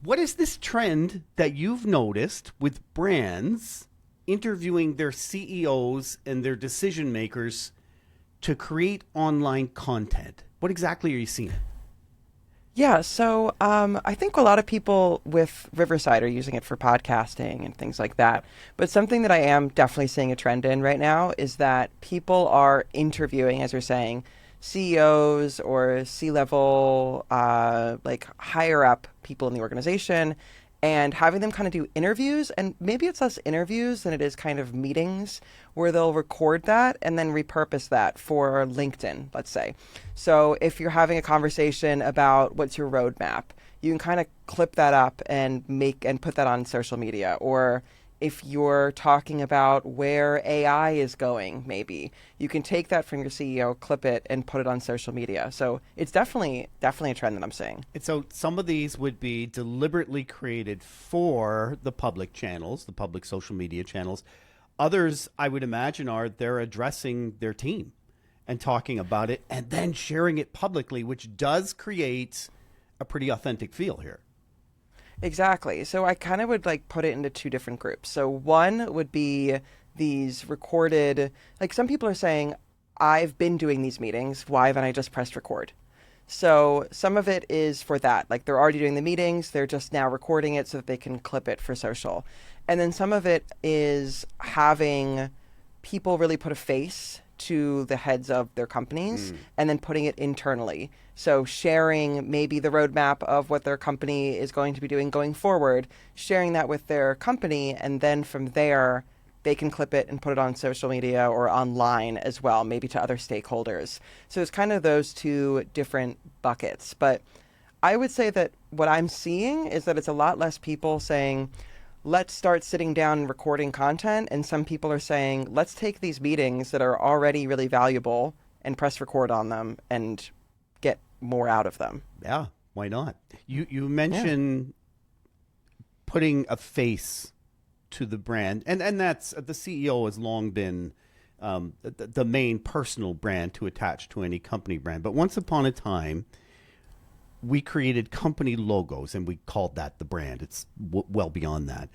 What is this trend that you've noticed with brands interviewing their CEOs and their decision makers to create online content? What exactly are you seeing? Yeah, so I think a lot of people with Riverside are using it for podcasting and things like that. But something that I am definitely seeing a trend in right now is that people are interviewing, as you're saying, CEOs or C-level, like higher up people in the organization, and having them kind of do interviews. And maybe it's less interviews than it is kind of meetings where they'll record that and then repurpose that for LinkedIn, let's say. So if you're having a conversation about what's your roadmap, you can kind of clip that up and make and put that on social media. Or if you're talking about where AI is going, maybe you can take that from your CEO, clip it, and put it on social media. So it's definitely a trend that I'm seeing. And so some of these would be deliberately created for the public channels, the public social media channels. Others, I would imagine, are they're addressing their team and talking about it and then sharing it publicly, which does create a pretty authentic feel here. Exactly. So I kind of would like put it into two different groups. So one would be these recorded, like some people are saying, I've been doing these meetings. Why haven't I just pressed record? So some of it is for that. Like they're already doing the meetings, they're just now recording it so that they can clip it for social. And then some of it is having people really put a face to the heads of their companies and then putting it internally. So sharing maybe the roadmap of what their company is going to be doing going forward, sharing that with their company, and then from there they can clip it and put it on social media or online as well, maybe to other stakeholders. So it's kind of those two different buckets. But I would say that what I'm seeing is that it's a lot less people saying, let's start sitting down and recording content. And some people are saying, let's take these meetings that are already really valuable and press record on them and get more out of them. Yeah, why not? You Yeah. mentioned putting a face to the brand, and that's the CEO has long been the main personal brand to attach to any company brand. But once upon a time, we created company logos and we called that the brand. It's well beyond that.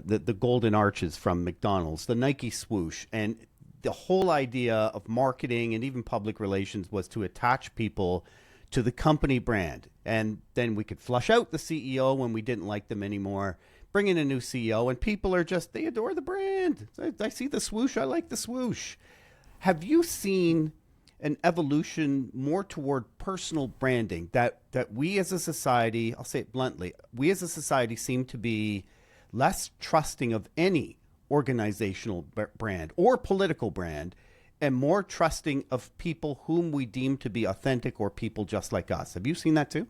The golden arches from McDonald's, the Nike swoosh, and the whole idea of marketing and even public relations was to attach people to the company brand. And then we could flush out the CEO when we didn't like them anymore, bring in a new CEO, and people are just, they adore the brand. I see the swoosh, I like the swoosh. Have you seen an evolution more toward personal branding that we as a society, I'll say it bluntly, we as a society seem to be less trusting of any organizational brand or political brand and more trusting of people whom we deem to be authentic or people just like us? Have you seen that too?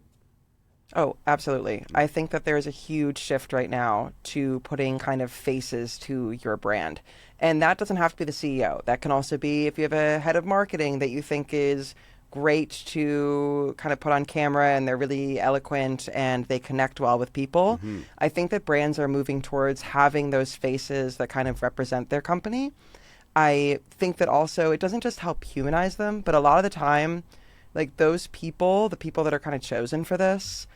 Oh, absolutely. I think that there's a huge shift right now to putting kind of faces to your brand. And that doesn't have to be the CEO. That can also be if you have a head of marketing that you think is great to kind of put on camera and they're really eloquent and they connect well with people. Mm-hmm. I think that brands are moving towards having those faces that kind of represent their company. I think that also it doesn't just help humanize them, but a lot of the time, like those people, the people that are kind of chosen for this,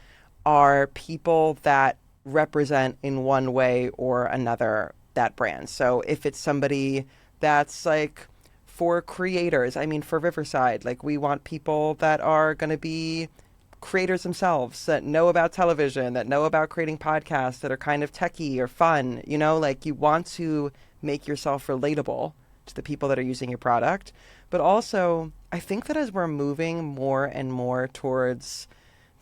are people that represent in one way or another that brand. So if it's somebody that's like for creators, I mean, for Riverside, like we want people that are going to be creators themselves, that know about television, that know about creating podcasts, that are kind of techie or fun, you know, like you want to make yourself relatable to the people that are using your product. But also, I think that as we're moving more and more towards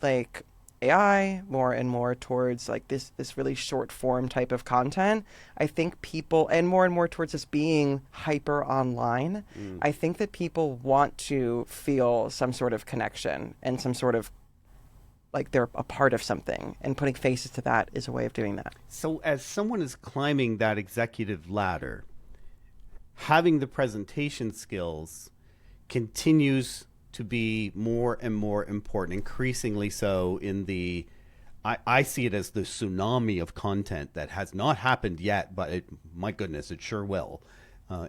like AI, more and more towards like this really short form type of content, I think people and more towards this being hyper online, Mm. I think that people want to feel some sort of connection and some sort of like they're a part of something, and putting faces to that is a way of doing that. So as someone is climbing that executive ladder, having the presentation skills continues to be more and more important, increasingly so in the I see it as the tsunami of content that has not happened yet, but my goodness, it sure will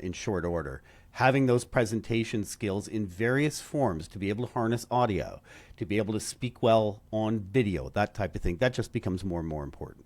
in short order. having those presentation skills in various forms to be able to harness audio, to be able to speak well on video, that type of thing, that just becomes more and more important.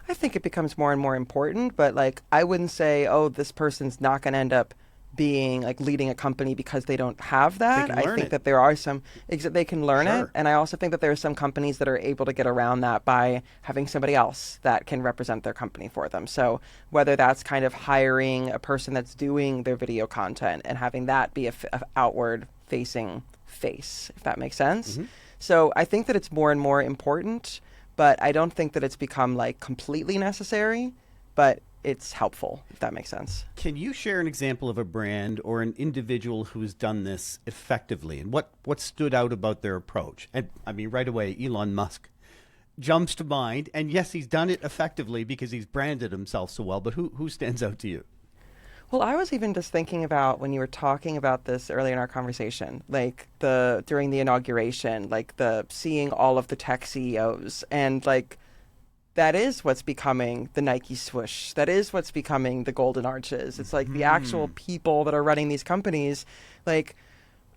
I think it becomes more and more important, but like I wouldn't say, oh, this person's not going to end up being like leading a company because they don't have They that. can I learn think it. that there are some they can learn it, Sure. and I also think that there are some companies that are able to get around that by having somebody else that can represent their company for them. So whether that's kind of hiring a person that's doing their video content and having that be a outward facing face, if that makes sense. Hmm. So I think that it's more and more important, but I don't think that it's become like completely necessary, but it's helpful, if that makes sense. Can you share an example of a brand or an individual who has done this effectively, and what stood out about their approach? And I mean, right away, Elon Musk jumps to mind. And yes, he's done it effectively because he's branded himself so well. But who stands out to you? Well, I was even just thinking about when you were talking about this earlier in our conversation, like the during the inauguration, like the seeing all of the tech CEOs, and like that is what's becoming the Nike swoosh. That is what's becoming the golden arches. It's like the actual people that are running these companies. Like,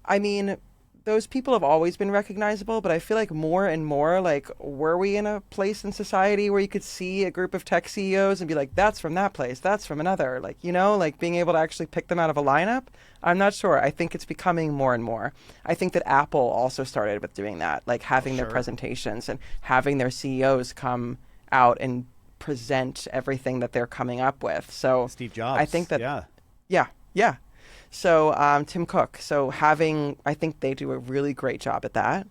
I mean, those people have always been recognizable, but I feel like more and more, like, were we in a place in society where you could see a group of tech CEOs and be like, that's from that place, that's from another, like, you know, like being able to actually pick them out of a lineup? I'm not sure. I think it's becoming more and more. I think that Apple also started with doing that, like having their Sure. presentations and having their CEOs come out and present everything that they're coming up with. So Steve Jobs. I think that, Yeah. yeah, yeah. So Tim Cook. So I think they do a really great job at that.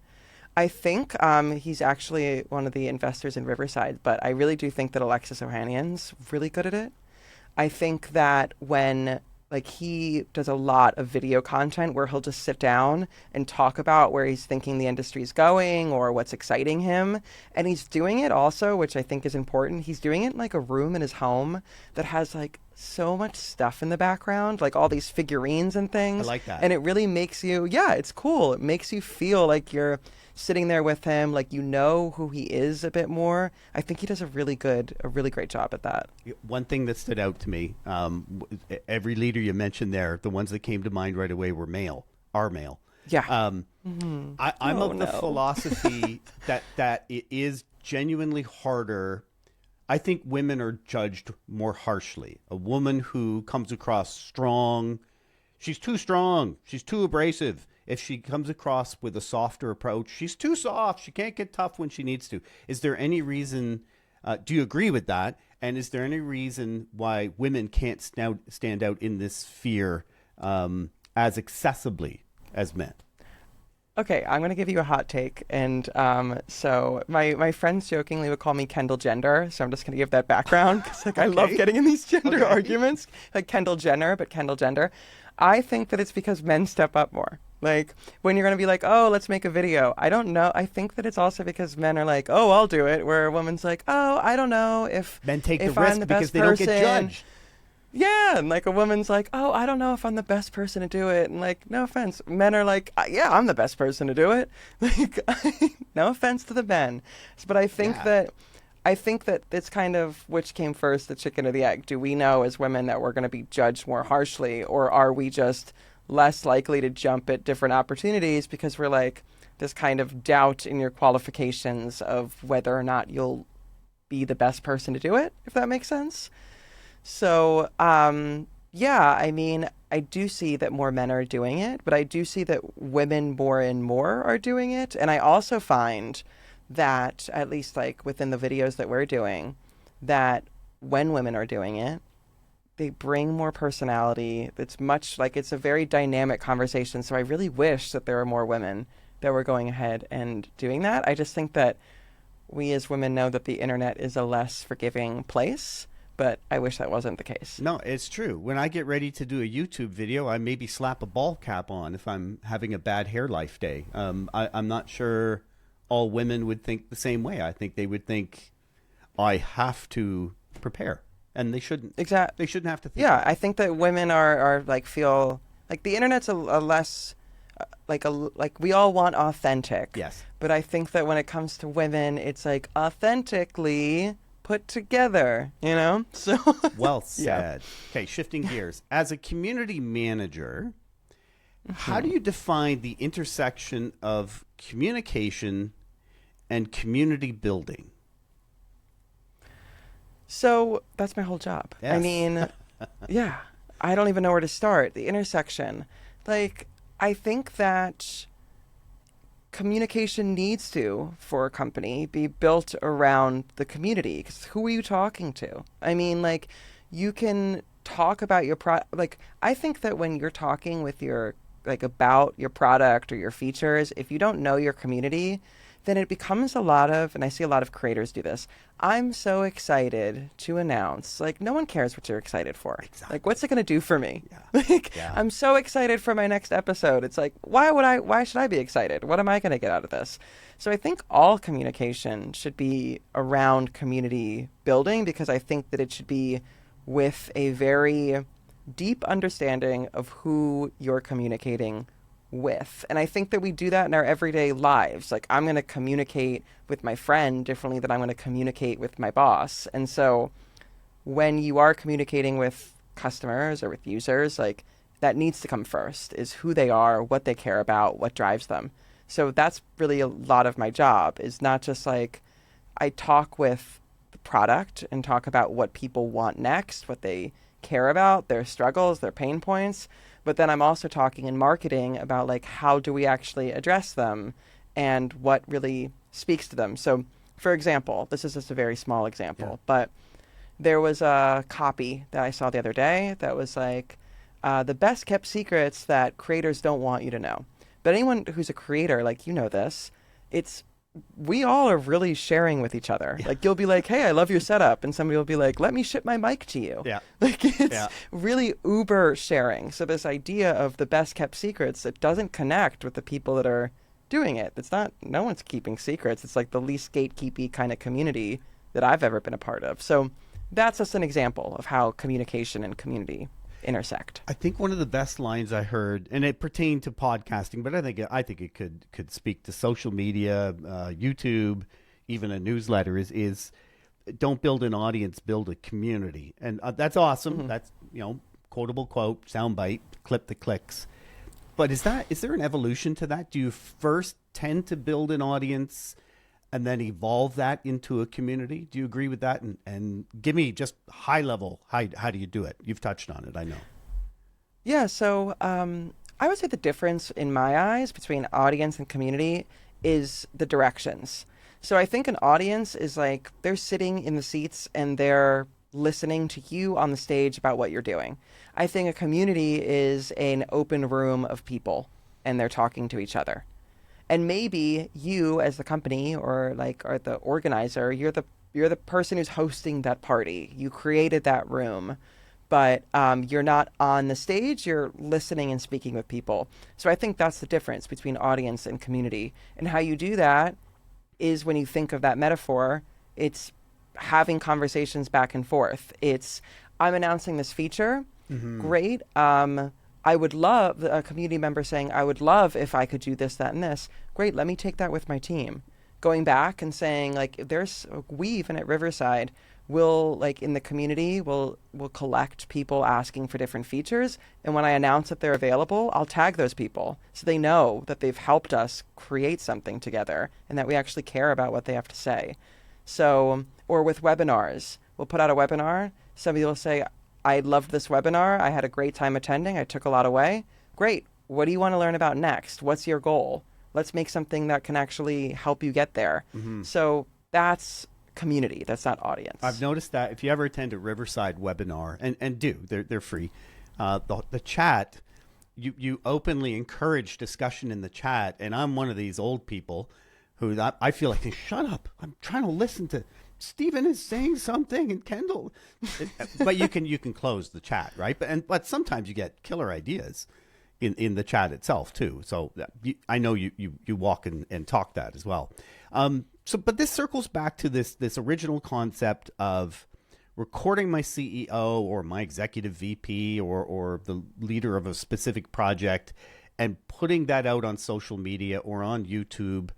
I think he's actually one of the investors in Riverside, but I really do think that Alexis Ohanian's really good at it. I think that when like he does a lot of video content where he'll just sit down and talk about where he's thinking the industry's going or what's exciting him. And he's doing it also, which I think is important. He's doing it in like a room in his home that has like so much stuff in the background, like all these figurines and things. I like that. And it really makes you, yeah, it's cool. It makes you feel like you're sitting there with him, like you know who he is a bit more. I think he does a really great job at that. One thing that stood out to me, every leader you mentioned there, the ones that came to mind right away were male, are male. Yeah. I'm Oh, of the no. philosophy that it is genuinely harder. I think women are judged more harshly. A woman who comes across strong, she's too strong, she's too abrasive. If she comes across with a softer approach, she's too soft. She can't get tough when she needs to. Is there any reason, do you agree with that? And is there any reason why women can't stand out in this sphere as accessibly as men? Okay, I'm going to give you a hot take. And so my friends jokingly would call me Kendall Gender. So I'm just going to give that background because like, I love Okay. getting in these gender Okay. arguments. Like Kendall Jenner, but Kendall Gender. I think that it's because men step up more. Like when you're going to be like, oh, let's make a video. I don't know. I think that it's also because men are like, oh, I'll do it. Where a woman's like, oh, I don't know if Men take if the I'm risk the because best they don't get person. judged. Yeah, and like a woman's like, oh, I don't know if I'm the best person to do it. And like, no offense. Men are like, yeah, I'm the best person to do it. Like, no offense to the men. But Yeah. I think that it's kind of which came first, the chicken or the egg. Do we know as women that we're going to be judged more harshly, or are we just less likely to jump at different opportunities because we're like this kind of doubt in your qualifications of whether or not you'll be the best person to do it, if that makes sense? So, yeah, I mean, I do see that more men are doing it, but I do see that women more and more are doing it. And I also find that, at least like within the videos that we're doing, that when women are doing it, they bring more personality. It's much like it's a very dynamic conversation. So I really wish that there were more women that were going ahead and doing that. I just think that we as women know that the internet is a less forgiving place, but I wish that wasn't the case. No, it's true. When I get ready to do a YouTube video, I maybe slap a ball cap on if I'm having a bad hair life day. I'm not sure all women would think the same way. I think they would think I have to prepare, and they shouldn't. Exactly. They shouldn't have to think. Yeah, I think that women are like feel like the internet's a less like we all want authentic. Yes. But I think that when it comes to women, it's like authentically put together, you know? So, Well yeah. said. Okay, shifting gears. As a community manager, how do Mhm. you define the intersection of communication and community building? So that's my whole job. I Yes. mean, yeah, I don't even know where to start. The intersection. Like, I think that communication needs to, for a company, be built around the community. 'Cause who are you talking to? I mean, like, you can talk about your like, I think that when you're talking with your, like, about your product or your features, if you don't know your community, then it becomes a lot of, and I see a lot of creators do this. I'm so excited to announce. Like, no one cares what you're excited for. Like, what's Exactly. it going to do for me? Yeah. Like, Yeah. I'm so excited for my next episode. It's like, why should I be excited? What am I going to get out of this? So I think all communication should be around community building, because I think that it should be with a very deep understanding of who you're communicating with. And I think that we do that in our everyday lives. Like, I'm going to communicate with my friend differently than I'm going to communicate with my boss. And so when you are communicating with customers or with users, like, that needs to come first, is who they are, what they care about, what drives them. So that's really a lot of my job, is not just like I talk with the product and talk about what people want next, what they care about, their struggles, their pain points, but then I'm also talking in marketing about, like, how do we actually address them and what really speaks to them. So, for example, this is just a very small Yeah. example, but there was a copy that I saw the other day that was like, the best kept secrets that creators don't want you to know. But anyone who's a creator, like, you know this, it's, we all are really sharing with each other. Yeah. Like, you'll be like, hey, I love your setup. And somebody will be like, let me ship my mic to you. Yeah. Like, it's Yeah. really uber sharing. So this idea of the best kept secrets, it doesn't connect with the people that are doing it. It's not, no one's keeping secrets. It's like the least gatekeepy kind of community that I've ever been a part of. So that's just an example of how communication and community intersect. I think one of the best lines I heard, and it pertained to podcasting, but I think it could speak to social media, YouTube, even a newsletter. Is don't build an audience, build a community, and that's awesome. Hmm. That's quotable quote, soundbite, clip that clicks. But is there an evolution to that? Do you first tend to build an audience and then evolve that into a community? Do you agree with that? And give me just high level, how do you do it? You've touched on it, I know. Yeah, so I would say the difference in my eyes between audience and community is the directions. So I think an audience is like they're sitting in the seats and they're listening to you on the stage about what you're doing. I think a community is an open room of people and they're talking to each other. And maybe you as the company or like or the organizer, you're the person who's hosting that party. You created that room, but you're not on the stage. You're listening and speaking with people. So I think that's the difference between audience and community. And how you do that is, when you think of that metaphor, it's having conversations back and forth. It's, I'm announcing this feature. Mm-hmm. Great. I would love a community member saying, I would love if I could do this, that, and this. Great. Let me take that with my team. Going back and saying, like, we even at Riverside will, like, in the community, will collect people asking for different features. And when I announce that they're available, I'll tag those people so they know that they've helped us create something together and that we actually care about what they have to say. So, or with webinars, we'll put out a webinar. Somebody will say, I loved this webinar. I had a great time attending. I took a lot away. Great. What do you want to learn about next? What's your goal? Let's make something that can actually help you get there. Mm-hmm. So that's community. That's not I've audience. noticed that if you ever attend a Riverside webinar, and they're free, the chat, you openly encourage discussion in the chat, and I'm one of these old people who I feel like, shut up, I'm trying to listen to Stephen is saying something and Kendall, but you can close the chat, right? But sometimes you get killer ideas in the chat itself too. So I know you walk and talk that as well. But this circles back to this original concept of recording my CEO or my executive VP or the leader of a specific project and putting that out on social media or on YouTube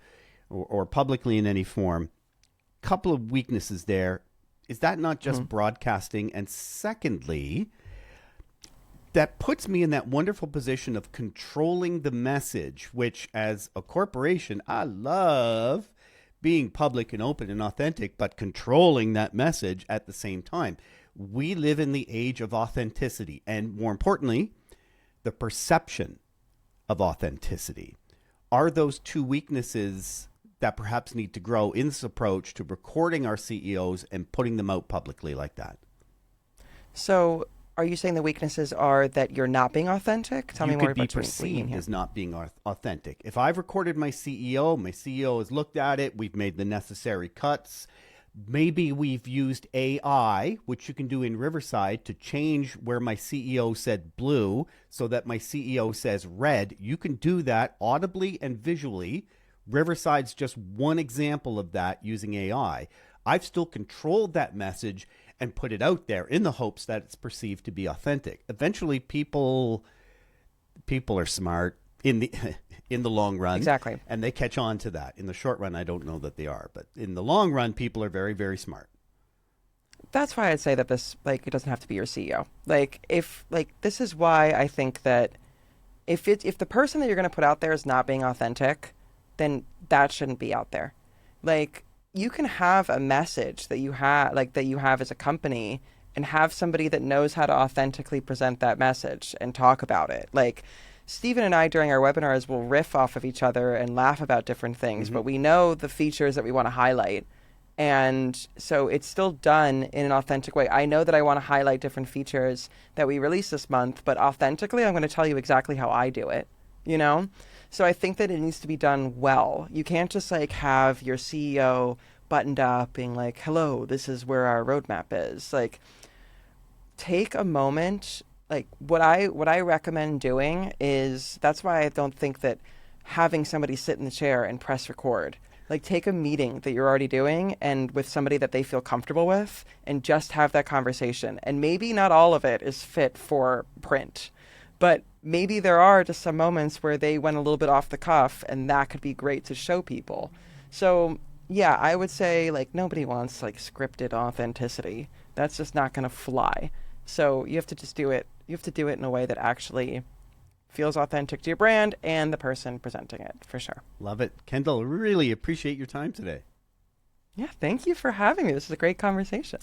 or publicly in any form. Couple of weaknesses there. is that not just broadcasting? And secondly, that puts me in that wonderful position of controlling the message, which as a corporation, I love being public and open and authentic, but controlling that message at the same time. We live in the age of authenticity, and more importantly, the perception of authenticity. Are those two weaknesses that perhaps need to grow in this approach to recording our CEOs and putting them out publicly like that? So are you saying the weaknesses are that you're not being authentic? Tell me more You could be about what you mean perceived here. as not being authentic. If I've recorded my CEO has looked at it, we've made the necessary cuts. Maybe we've used AI, which you can do in Riverside, to change where my CEO said blue so that my CEO says red. You can do that audibly and visually. Riverside's just one example of that using AI. I've still controlled that message and put it out there in the hopes that it's perceived to be authentic. Eventually, people are smart in the in the long run. Exactly. And they catch on to that. In the short run, I don't know that they are, but in the long run, people are very, very smart. That's why I'd say that this, like, it doesn't have to be your CEO. Like, if, like, this is why I think that if the person that you're going to put out there is not being authentic, then that shouldn't be out there. Like, you can have a message that you have, like, that you have as a company, and have somebody that knows how to authentically present that message and talk about it. Like, Stephen and I during our webinars will riff off of each other and laugh about different things, but we know the features that we want to highlight. And so it's still done in an authentic way. I know that I want to highlight different features that we release this month, but authentically, I'm going to tell you exactly how I do it, you know? So I think that it needs to be done well. You can't just like have your CEO buttoned up being like, hello, this is where our roadmap is. Like, take a moment. Like, what I recommend doing is, that's why I don't think that having somebody sit in the chair and press record. Like, take a meeting that you're already doing and with somebody that they feel comfortable with, and just have that conversation. And maybe not all of it is fit for print, but maybe there are just some moments where they went a little bit off the cuff, and that could be great to show people. So yeah, I would say, like, nobody wants like scripted authenticity. That's just not going to fly. So you have to just do it. You have to do it in a way that actually feels authentic to your brand and the person presenting it, for sure. Love it. Kendall, really appreciate your time today. Yeah, thank you for having me. This is a great conversation.